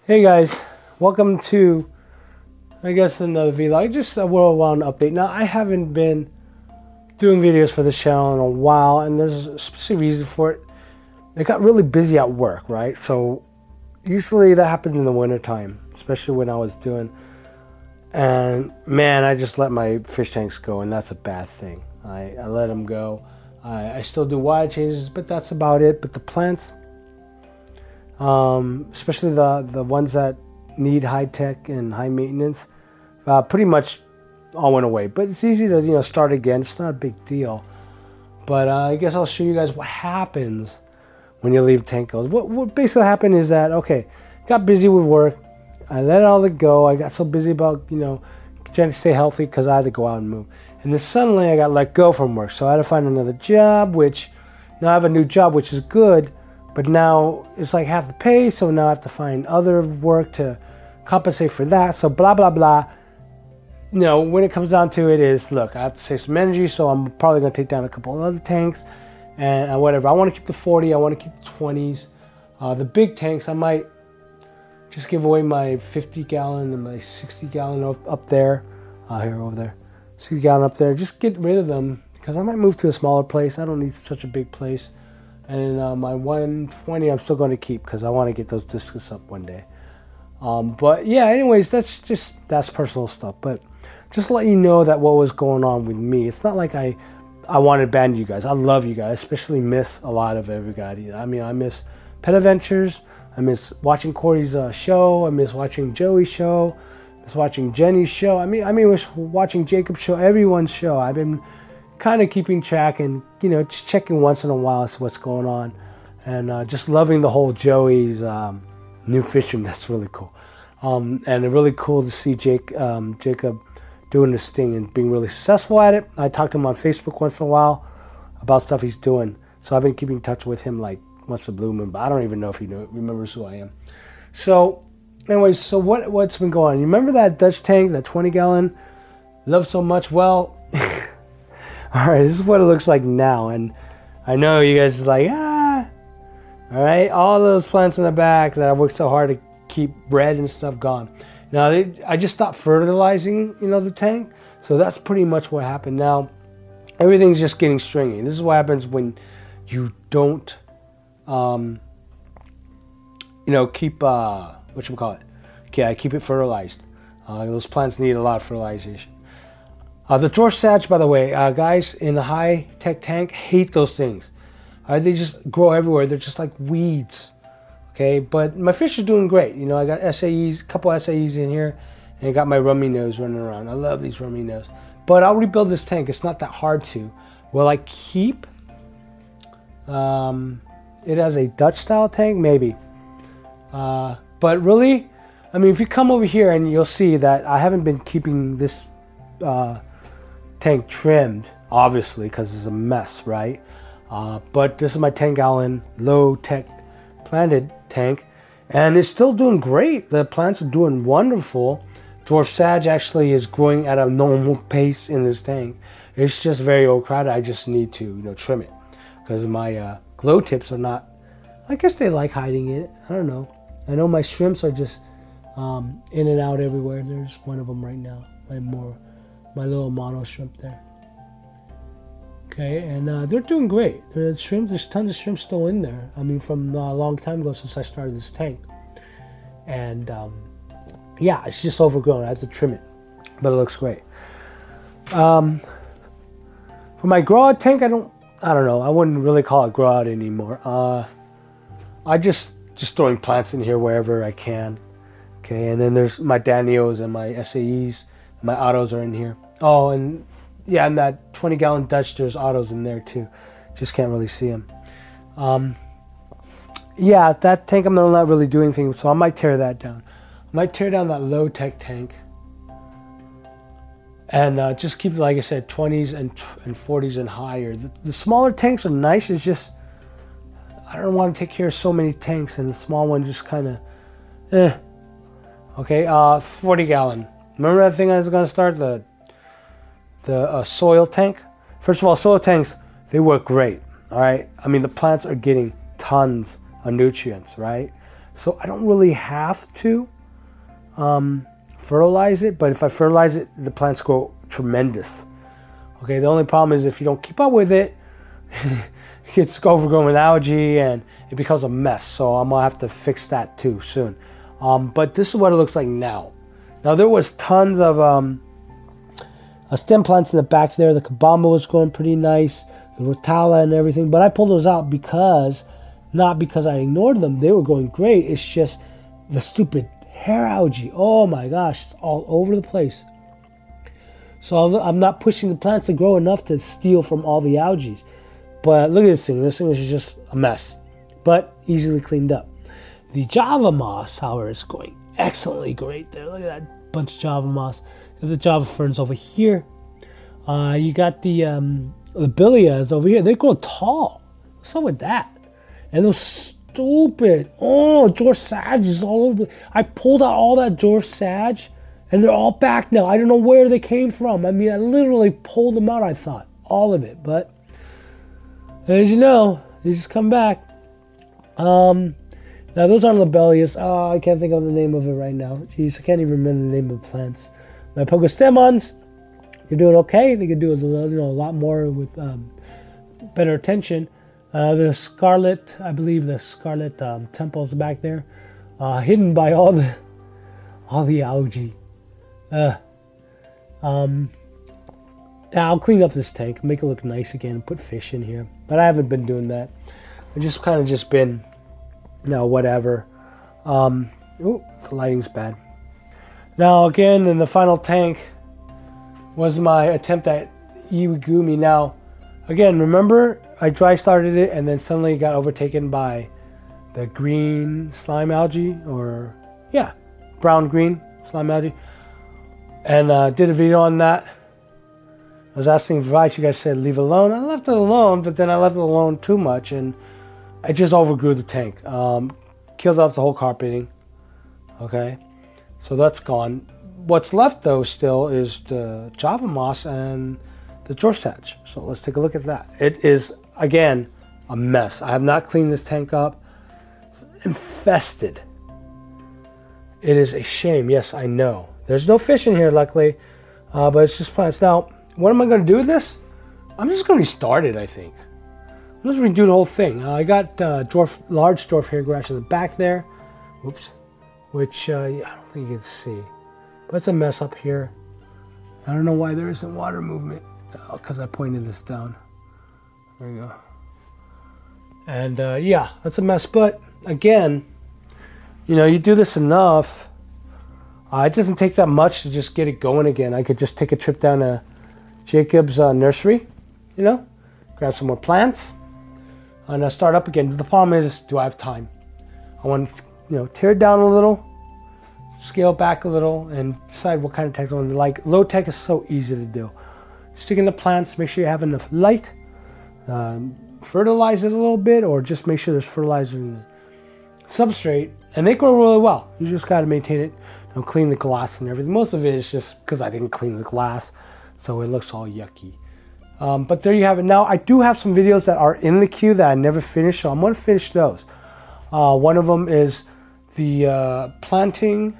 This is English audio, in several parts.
Hey guys, welcome to, I guess, another vlog, just a whirlwind update. Now, I haven't been doing videos for this channel in a while, and there's a specific reason for it. I got really busy at work, right? So, usually that happens in the wintertime, especially when I was doing, and man, I just let my fish tanks go, and that's a bad thing. I let them go. I still do water changes, but that's about it. But the plants, especially the ones that need high tech and high maintenance, pretty much all went away. But it's easy to start again. It's not a big deal. But I guess I'll show you guys what happens when you leave tank goes. What basically happened is that, okay, got busy with work. I let all it go. I got so busy about trying to stay healthy because I had to go out and move. And then suddenly I got let go from work, so I had to find another job. Which now I have a new job, which is good. But now it's like half the pay, so now I have to find other work to compensate for that. So blah, blah, blah. When it comes down to it is, look, I have to save some energy, so I'm probably going to take down a couple of other tanks and whatever. I want to keep the 40, I want to keep the 20s. The big tanks, I might just give away my 50-gallon and my 60-gallon up there. Over there. 60-gallon up there. Just get rid of them because I might move to a smaller place. I don't need such a big place. And my 120 I'm still going to keep because I want to get those discs up one day. But yeah, anyways, that's personal stuff. But just to let you know that what was going on with me. It's not like I want to abandon you guys. I love you guys. Especially miss a lot of everybody. I mean, I miss Pet Adventures. I miss watching Corey's show. I miss watching Joey's show. I miss watching Jenny's show. I mean, watching Jacob's show. Everyone's show. I've been kind of keeping track and just checking once in a while as to what's going on, and just loving the whole Joey's new fishing. That's really cool, and really cool to see Jacob doing this thing and being really successful at it. I talk to him on Facebook once in a while about stuff he's doing, so I've been keeping in touch with him like once a blue moon, but I don't even know if he remembers who I am. So anyways, so what's been going on? You remember that Dutch tank, that 20-gallon, loved so much? Well, alright, this is what it looks like now, and I know you guys are like, alright, all those plants in the back that I worked so hard to keep red and stuff gone. Now, I just stopped fertilizing, the tank, so that's pretty much what happened. Now, everything's just getting stringy. This is what happens when you don't, keep, Okay, I keep it fertilized. Those plants need a lot of fertilization. The dwarf sage, by the way, guys in a high-tech tank hate those things. They just grow everywhere. They're just like weeds. Okay, but my fish are doing great. I got SAEs, a couple SAEs in here, and I got my rummy nose running around. I love these rummy nose. But I'll rebuild this tank. It's not that hard to. Will I keep it as a Dutch-style tank? Maybe. But really, if you come over here and you'll see that I haven't been keeping this tank trimmed, obviously, because it's a mess, right? But this is my 10-gallon low-tech planted tank, and it's still doing great. The plants are doing wonderful. Dwarf sage actually is growing at a normal pace in this tank. It's just very overcrowded. I just need to trim it because my glow tips are not, I guess they like hiding it. I don't know. I know my shrimps are just in and out everywhere. There's one of them right now. My little mono shrimp there. Okay, and they're doing great. There's tons of shrimp still in there. From a long time ago since I started this tank. And yeah, it's just overgrown. I have to trim it, but it looks great. For my grow out tank, I don't know. I wouldn't really call it grow out anymore. I just throwing plants in here wherever I can. Okay, and then there's my Danios and my SAEs. My autos are in here. Oh, and yeah, and that 20-gallon Dutch, there's autos in there too. Just can't really see them. Yeah, that tank I'm not really doing anything, so I might tear that down. I might tear down that low-tech tank. And just keep, like I said, 20s and 40s and higher. The smaller tanks are nice. It's just, I don't want to take care of so many tanks, and the small one just kind of, Okay, 40-gallon. Remember that thing I was going to start? The soil tank? First of all, soil tanks, they work great. All right? The plants are getting tons of nutrients, right? so I don't really have to fertilize it. But if I fertilize it, the plants grow tremendous. Okay, the only problem is if you don't keep up with it, it gets overgrown with algae and it becomes a mess. So I'm gonna have to fix that too soon. But this is what it looks like now. Now there was tons of stem plants in the back there. The Kabamba was growing pretty nice, the Rotala and everything. But I pulled those out not because I ignored them. They were going great. It's just the stupid hair algae. Oh my gosh, it's all over the place. So I'm not pushing the plants to grow enough to steal from all the algae. But look at this thing. This thing is just a mess, but easily cleaned up. The Java moss, however, is going excellently great there. Look at that bunch of Java moss. The Java ferns over here. You got the Lobelias over here. They grow tall. What's up with that? And those stupid, dwarf sage is all over. I pulled out all that dwarf sage, and they're all back now. I don't know where they came from. I mean, I literally pulled them out, I thought. All of it. But, as you know, they just come back. Now, those aren't Lobelias. Oh, I can't think of the name of it right now. Jeez, I can't even remember the name of the plants. My Pogostemons, you're doing okay. They could do a lot more with better attention. The Scarlet, I believe the Scarlet Temple's back there, hidden by all the algae. Now I'll clean up this tank, make it look nice again, and put fish in here. But I haven't been doing that. I've just kind of been, whatever. The lighting's bad. Now again, in the final tank was my attempt at Iwagumi. Now, again, remember I dry started it and then suddenly got overtaken by the green slime algae, brown-green slime algae, and did a video on that. I was asking advice. You guys said leave it alone. I left it alone, but then I left it alone too much, and I just overgrew the tank. Killed off the whole carpeting. Okay, so that's gone. What's left though still is the Java moss and the dwarf sage. So let's take a look at that. It is again a mess. I have not cleaned this tank up. It's infested. It is a shame. Yes, I know. There's no fish in here, luckily, but it's just plants. Now, what am I going to do with this? I'm just going to restart it, I think. I'm just going to redo the whole thing. I got large dwarf hairgrass in the back there. Oops. Which I don't think you can see. But it's a mess up here. I don't know why there isn't water movement. Because I pointed this down. There you go. And that's a mess. But again, you do this enough. It doesn't take that much to just get it going again. I could just take a trip down to Jacob's nursery, grab some more plants, and start up again. The problem is, do I have time? I want to, tear it down a little, scale back a little, and decide what kind of tech I want. Like, low tech is so easy to do. Stick in the plants, make sure you have enough light, fertilize it a little bit, or just make sure there's fertilizer in the substrate, and they grow really well. You just got to maintain it, clean the glass and everything. Most of it is just because I didn't clean the glass, so it looks all yucky. But there you have it. Now, I do have some videos that are in the queue that I never finished, so I'm going to finish those. One of them is the planting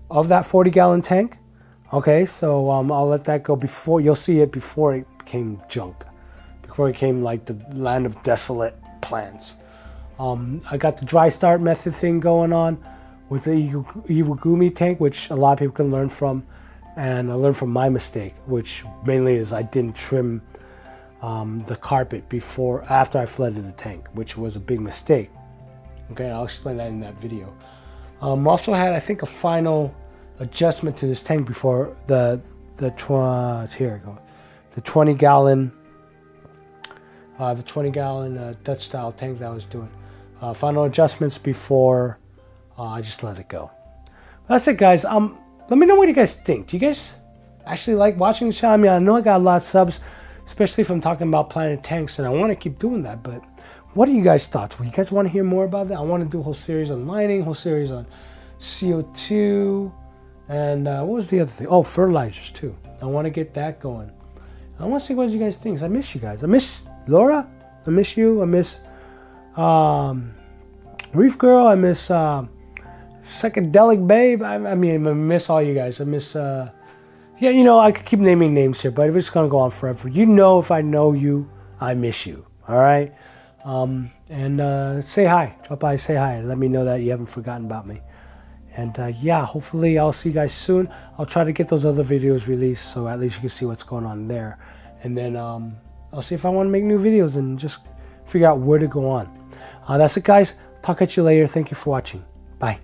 of that 40-gallon tank. Okay, so I'll let that go before, you'll see it before it became junk. Before it became like the land of desolate plants. I got the dry start method thing going on with the Iwagumi tank, which a lot of people can learn from. And I learned from my mistake, which mainly is I didn't trim the carpet after I flooded the tank, which was a big mistake. Okay, I'll explain that in that video. Also had, I think, a final adjustment to this tank before the 20-gallon Dutch style tank that I was doing. Final adjustments before I just let it go. That's it, guys. Let me know what you guys think. Do you guys actually like watching the channel? I mean, I know I got a lot of subs, especially if I'm talking about planting tanks, and I want to keep doing that, but what are you guys' thoughts? Well, you guys want to hear more about that? I want to do a whole series on lighting, whole series on CO2, and what was the other thing? Oh, fertilizers too. I want to get that going. I want to see what you guys think. I miss you guys. I miss Laura. I miss you. I miss Reef Girl. I miss Psychedelic Babe. I mean, I miss all you guys. I miss, yeah, you know, I could keep naming names here, but it's going to go on forever. You know, if I know you, I miss you. All right? And say hi. Drop by, say hi. Let me know that you haven't forgotten about me. And yeah, hopefully I'll see you guys soon. I'll try to get those other videos released so at least you can see what's going on there. And then I'll see if I want to make new videos and just figure out where to go on. That's it, guys. Talk at you later. Thank you for watching. Bye.